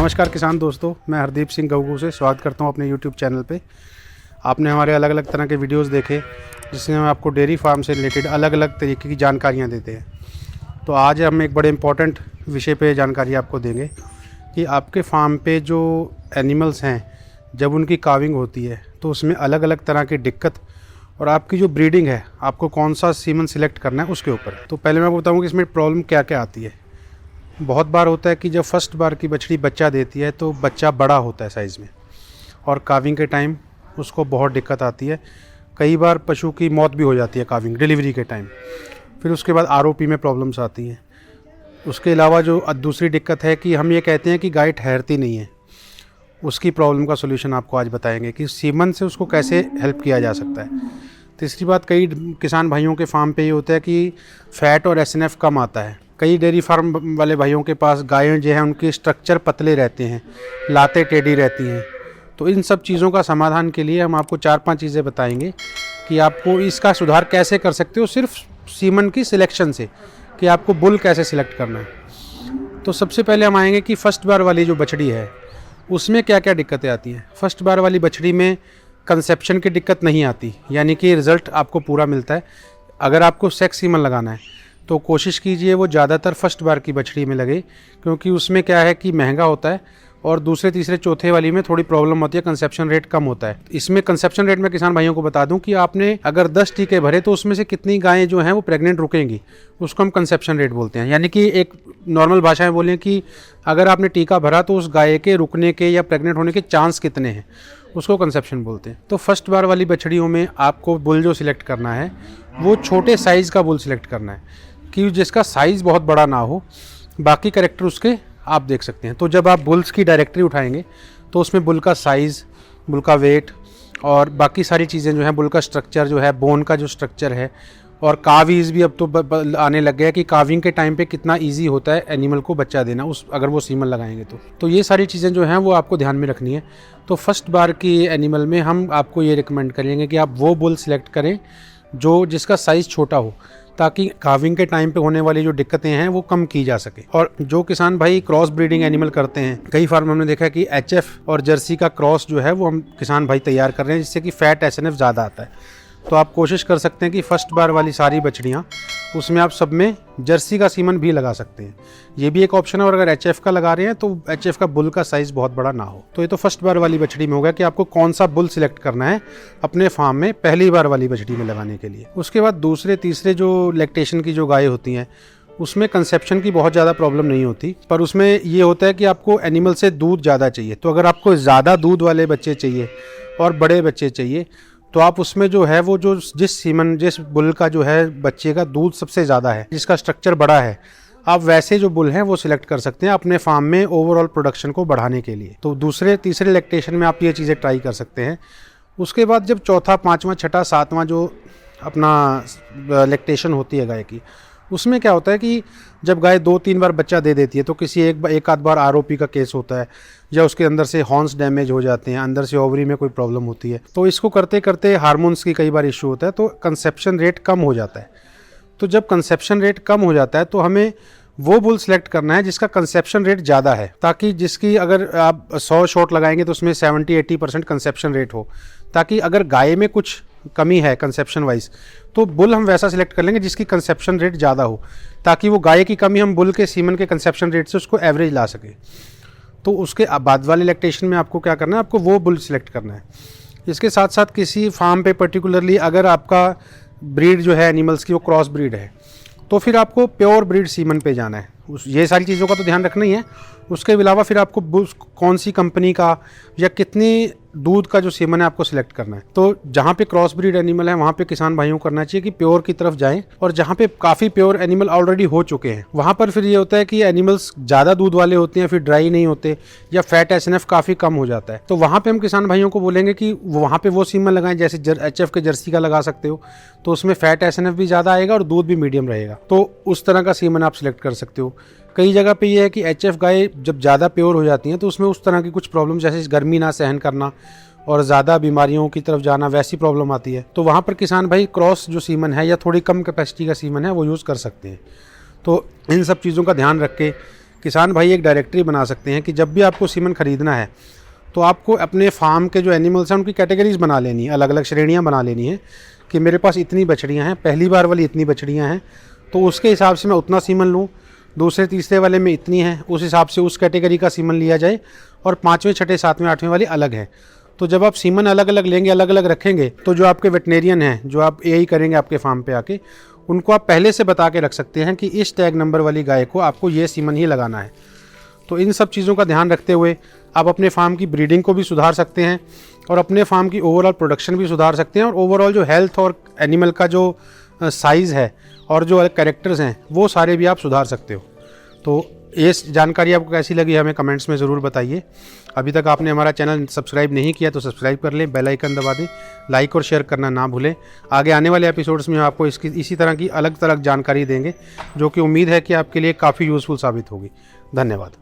नमस्कार किसान दोस्तों, मैं हरदीप सिंह गऊगू से स्वागत करता हूं अपने YouTube चैनल पे। आपने हमारे अलग अलग तरह के वीडियोस देखे जिसमें हम आपको डेयरी फार्म से रिलेटेड अलग अलग तरीके की जानकारियां देते हैं। तो आज हम एक बड़े इम्पॉर्टेंट विषय पे जानकारी आपको देंगे कि आपके फार्म पे जो एनिमल्स हैं, जब उनकी काविंग होती है तो उसमें अलग अलग तरह की दिक्कत और आपकी जो ब्रीडिंग है, आपको कौन सा सीमन सिलेक्ट करना है उसके ऊपर। तो पहले मैं बताऊँ कि इसमें प्रॉब्लम क्या क्या आती है। बहुत बार होता है कि जब फर्स्ट बार की बछड़ी बच्चा देती है तो बच्चा बड़ा होता है साइज़ में, और काविंग के टाइम उसको बहुत दिक्कत आती है। कई बार पशु की मौत भी हो जाती है काविंग डिलीवरी के टाइम। फिर उसके बाद आरओपी में प्रॉब्लम्स आती हैं। उसके अलावा जो दूसरी दिक्कत है कि हम ये कहते हैं कि गाय ठहरती नहीं है, उसकी प्रॉब्लम का सोल्यूशन आपको आज बताएंगे कि सीमन से उसको कैसे हेल्प किया जा सकता है। तीसरी बात, कई किसान भाइयों के फार्म पे ये होता है कि फ़ैट और एसएनएफ कम आता है। कई डेयरी फार्म वाले भाइयों के पास गायें जो हैं उनके स्ट्रक्चर पतले रहते हैं, लातें टेढ़ी रहती हैं। तो इन सब चीज़ों का समाधान के लिए हम आपको 4-5 चीज़ें बताएंगे कि आपको इसका सुधार कैसे कर सकते हो सिर्फ सीमन की सिलेक्शन से, कि आपको बुल कैसे सिलेक्ट करना है। तो सबसे पहले हम आएंगे कि फर्स्ट बार वाली जो बछड़ी है उसमें क्या क्या दिक्कतें आती हैं। फर्स्ट बार वाली बछड़ी में कंसेप्शन की दिक्कत नहीं आती, यानी कि रिज़ल्ट आपको पूरा मिलता है। अगर आपको सेक्स सीमन लगाना है तो कोशिश कीजिए वो ज़्यादातर फर्स्ट बार की बछड़ी में लगे, क्योंकि उसमें क्या है कि महंगा होता है और दूसरे तीसरे चौथे वाली में थोड़ी प्रॉब्लम होती है, कंसेप्शन रेट कम होता है। इसमें कंसेप्शन रेट में किसान भाइयों को बता दूं कि आपने अगर 10 टीके भरे तो उसमें से कितनी गायें जो हैं वो प्रेग्नेंट रुकेंगी, उसको हम कंसेप्शन रेट बोलते हैं। यानी कि एक नॉर्मल भाषा में बोलें कि अगर आपने टीका भरा तो उस गाय के रुकने के या प्रेग्नेंट होने के चांस कितने हैं, उसको कंसेप्शन बोलते हैं। तो फर्स्ट बार वाली बछड़ियों में आपको बुल जो सिलेक्ट करना है वो छोटे साइज़ का बुल सिलेक्ट करना है, कि जिसका साइज़ बहुत बड़ा ना हो। बाकी कैरेक्टर उसके आप देख सकते हैं। तो जब आप बुल्स की डायरेक्टरी उठाएंगे तो उसमें बुल का साइज़, बुल का वेट और बाकी सारी चीज़ें जो हैं, बुल का स्ट्रक्चर जो है, बोन का जो स्ट्रक्चर है, और कावीज भी अब तो आने लग गया कि काविंग के टाइम पे कितना इजी होता है एनिमल को बच्चा देना, उस अगर वो सीमन लगाएंगे तो ये सारी चीज़ें जो हैं वो आपको ध्यान में रखनी है। तो फर्स्ट बार की एनिमल में हम आपको ये रिकमेंड करेंगे कि आप वो बुल सिलेक्ट करें जो जिसका साइज़ छोटा हो, ताकि काविंग के टाइम पे होने वाली जो दिक्कतें हैं वो कम की जा सके। और जो किसान भाई क्रॉस ब्रीडिंग एनिमल करते हैं, कई फार्म हमने देखा है कि एचएफ और जर्सी का क्रॉस जो है वो हम किसान भाई तैयार कर रहे हैं, जिससे कि फैट एसएनएफ ज़्यादा आता है। तो आप कोशिश कर सकते हैं कि फर्स्ट बार वाली सारी बछड़ियाँ, उसमें आप सब में जर्सी का सीमन भी लगा सकते हैं, ये भी एक ऑप्शन है। और अगर एचएफ का लगा रहे हैं तो एचएफ का बुल का साइज़ बहुत बड़ा ना हो। तो ये तो फर्स्ट बार वाली बछड़ी में होगा कि आपको कौन सा बुल सिलेक्ट करना है अपने फार्म में पहली बार वाली बछड़ी में लगाने के लिए। उसके बाद दूसरे तीसरे जो लैक्टेशन की जो गायें होती हैं उसमें कंसेप्शन की बहुत ज़्यादा प्रॉब्लम नहीं होती, पर उसमें ये होता है कि आपको एनिमल से दूध ज़्यादा चाहिए। तो अगर आपको ज़्यादा दूध वाले बच्चे चाहिए और बड़े बच्चे चाहिए तो आप उसमें जो है वो जो जिस बुल का जो है बच्चे का दूध सबसे ज़्यादा है, जिसका स्ट्रक्चर बड़ा है, आप वैसे जो बुल हैं वो सिलेक्ट कर सकते हैं अपने फार्म में ओवरऑल प्रोडक्शन को बढ़ाने के लिए। तो दूसरे तीसरे लैक्टेशन में आप ये चीज़ें ट्राई कर सकते हैं। उसके बाद जब चौथा, पाँचवा, छठा, सातवां जो अपना लैक्टेशन होती है गाय की, उसमें क्या होता है कि जब गाय 2-3 बार बच्चा दे देती है तो किसी एक आध बार आरओपी का केस होता है, या उसके अंदर से हॉर्न्स डैमेज हो जाते हैं, अंदर से ओवरी में कोई प्रॉब्लम होती है। तो इसको करते करते हार्मोन्स की कई बार इशू होता है, तो कंसेप्शन रेट कम हो जाता है। तो जब कंसेप्शन रेट कम हो जाता है तो हमें वो बुल सेलेक्ट करना है जिसका कंसेप्शन रेट ज़्यादा है, ताकि जिसकी अगर आप 100 शॉट लगाएंगे तो उसमें 70-80% कंसेप्शन रेट हो, ताकि अगर गाय में कुछ कमी है कंसेप्शन वाइज तो बुल हम वैसा सिलेक्ट कर लेंगे जिसकी कंसेप्शन रेट ज़्यादा हो, ताकि वो गाय की कमी हम बुल के सीमन के कंसेप्शन रेट से उसको एवरेज ला सके। तो उसके बाद वाले लैक्टेशन में आपको क्या करना है, आपको वो बुल सिलेक्ट करना है। इसके साथ साथ किसी फार्म पे पर्टिकुलरली अगर आपका ब्रीड जो है एनिमल्स की वो क्रॉस ब्रीड है तो फिर आपको प्योर ब्रीड सीमन पे जाना है। ये सारी चीज़ों का तो ध्यान रखना ही है। उसके अलावा फिर आपको कौन सी कंपनी का या कितनी दूध का जो सीमन है आपको सिलेक्ट करना है। तो जहाँ पे क्रॉस ब्रीड एनिमल है वहाँ पे किसान भाइयों को करना चाहिए कि प्योर की तरफ जाएं, और जहाँ पे काफ़ी प्योर एनिमल ऑलरेडी हो चुके हैं वहाँ पर फिर ये होता है कि एनिमल्स ज़्यादा दूध वाले होते हैं, फिर ड्राई नहीं होते, या फैट एसएनएफ काफ़ी कम हो जाता है। तो वहाँ पे हम किसान भाइयों को बोलेंगे कि वहाँ पे वो सीमन लगाएं, जैसे एचएफ के जर्सी का लगा सकते हो, तो उसमें फैट एसएनएफ भी ज़्यादा आएगा और दूध भी मीडियम रहेगा। तो उस तरह का सीमन आप सिलेक्ट कर सकते हो। कई जगह पे ये है कि एचएफ गाय जब ज़्यादा प्योर हो जाती हैं तो उसमें उस तरह की कुछ प्रॉब्लम, जैसे गर्मी ना सहन करना और ज़्यादा बीमारियों की तरफ जाना, वैसी प्रॉब्लम आती है। तो वहाँ पर किसान भाई क्रॉस जो सीमन है या थोड़ी कम कैपेसिटी का सीमन है वो यूज़ कर सकते हैं। तो इन सब चीज़ों का ध्यान रख के किसान भाई एक डायरेक्टरी बना सकते हैं कि जब भी आपको सीमन ख़रीदना है तो आपको अपने फार्म के जो एनिमल्स हैं उनकी कैटेगरीज बना लेनी है, अलग अलग श्रेणियाँ बना लेनी है कि मेरे पास इतनी बछड़ियाँ हैं, पहली बार वाली इतनी बछड़ियाँ हैं तो उसके हिसाब से मैं उतना सीमन लूँ, दूसरे तीसरे वाले में इतनी है, उस हिसाब से उस कैटेगरी का सीमन लिया जाए, और 5वें 6ठे 7वें 8वें वाली अलग है। तो जब आप सीमन अलग अलग लेंगे, अलग अलग रखेंगे, तो जो आपके वेटनेरियन हैं, जो आप यही करेंगे आपके फार्म पे आके, उनको आप पहले से बता के रख सकते हैं कि इस टैग नंबर वाली गाय को आपको ये सीमन ही लगाना है। तो इन सब चीज़ों का ध्यान रखते हुए आप अपने फार्म की ब्रीडिंग को भी सुधार सकते हैं और अपने फार्म की ओवरऑल प्रोडक्शन भी सुधार सकते हैं, और ओवरऑल जो हेल्थ और एनिमल का जो साइज़ है और जो कैरेक्टर्स हैं वो सारे भी आप सुधार सकते हो। तो ये जानकारी आपको कैसी लगी हमें कमेंट्स में ज़रूर बताइए। अभी तक आपने हमारा चैनल सब्सक्राइब नहीं किया तो सब्सक्राइब कर लें, बेल आइकन दबा दें, लाइक और शेयर करना ना भूलें। आगे आने वाले एपिसोड्स में आपको इसी तरह की अलग अलग जानकारी देंगे जो कि उम्मीद है कि आपके लिए काफ़ी यूज़फुल साबित होगी। धन्यवाद।